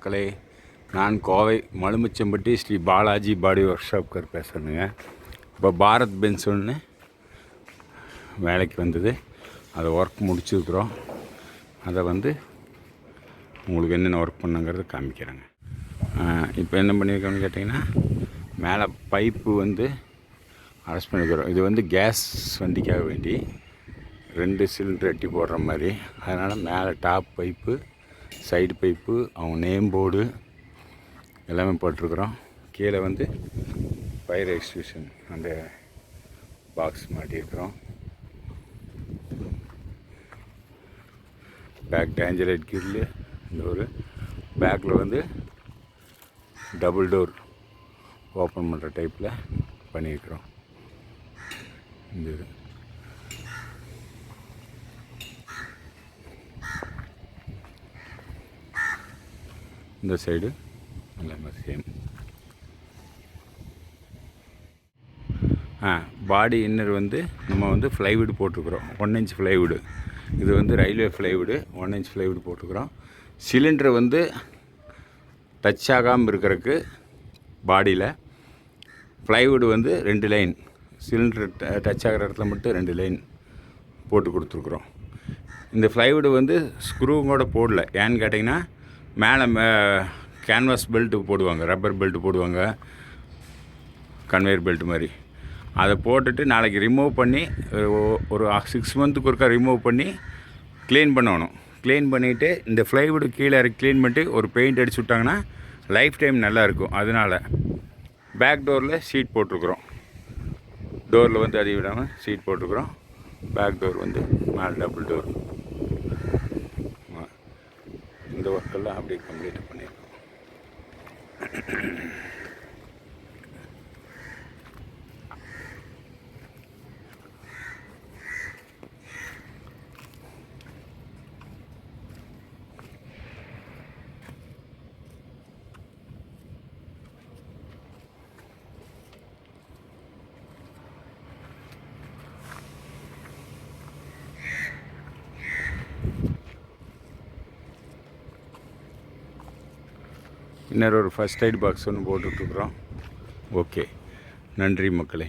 மக்களே. நான் கோவை மலுமிச்சம்பட்டி ஸ்ரீ பாலாஜி பாடி ஒர்க் ஷாப்கார் பேசுகிறேங்க. இப்போ பாரத் பென்ஸ் ஒன்று வேலைக்கு வந்தது, அதை ஒர்க் முடிச்சுருக்குறோம். அதை உங்களுக்கு என்னென்ன ஒர்க் பண்ணுங்கிறத காமிக்கிறேங்க. இப்போ என்ன பண்ணியிருக்கோன்னு கேட்டிங்கன்னா, மேலே பைப்பு அரெஸ்ட் பண்ணிக்கிறோம். இது கேஸ் வண்டிக்காக வேண்டி 2 சிலிண்டர் எட்டி போடுற மாதிரி. அதனால் மேலே டாப் பைப்பு, சைடு பைப்பு, அவங்க நேம் போர்டு எல்லாமே போட்டிருக்குறோம். கீழே ஃபயர் எக்ஸ்டிங்ஷன் அந்த பாக்ஸ் மாட்டியிருக்கிறோம். Back danger light grill door, பேக்கில் டபுள் டோர் ஓப்பன் பண்ணுற டைப்பில் பண்ணியிருக்கிறோம். இந்த சைடு எல்லாமே சேம். பாடி இன்னர் நம்ம ஃப்ளைவுட் போட்டிருக்குறோம். 1 இன்ச் ஃப்ளைவுடு. இது ரயில்வே ஃப்ளைவுடு 1 இன்ச் ஃப்ளைவுட் போட்டிருக்குறோம். சிலிண்டர் டச் ஆகாமல் இருக்கிறதுக்கு பாடியில் ஃப்ளைவுடு 2 லைன், சிலிண்டர் டச் ஆகிற இடத்துல மட்டும் 2 லைன் போட்டு கொடுத்துருக்குறோம். இந்த ஃப்ளைவுடு ஸ்க்ரூவோட போடல. ஏன்னு கேட்டிங்கன்னா, மேலே கேன்வாஸ் பெல்ட்டு போடுவாங்க, ரப்பர் பெல்ட்டு போடுவாங்க, கன்வேயர் பெல்ட் மாதிரி. அதை போட்டுட்டு நாளைக்கு ரிமூவ் பண்ணி ஒரு 6 மந்த்துக்கு ஒருக்கா ரிமூவ் பண்ணி க்ளீன் பண்ணணும். க்ளீன் பண்ணிவிட்டு இந்த ஃப்ளைவுட் கீழே இறக்கி க்ளீன் பண்ணிட்டு ஒரு பெயிண்ட் அடிச்சு விட்டாங்கன்னா லைஃப் டைம் நல்லாயிருக்கும். அதனால் பேக் டோரில் ஷீட் போட்டிருக்குறோம். டோரில் அடி விடாமல் ஷீட் போட்டிருக்குறோம். பேக் டோர் மேலே டபுள் டோர். இந்த ஒர்க்கெல்லாம் அப்படியே கம்ப்ளீட் பண்ணியிருக்கோம். இன்னொரு ஃபர்ஸ்ட் எய்ட் பாக்ஸ் ஒன்று போட்டுட்ருக்குறோம். ஓகே, நன்றி மக்களே.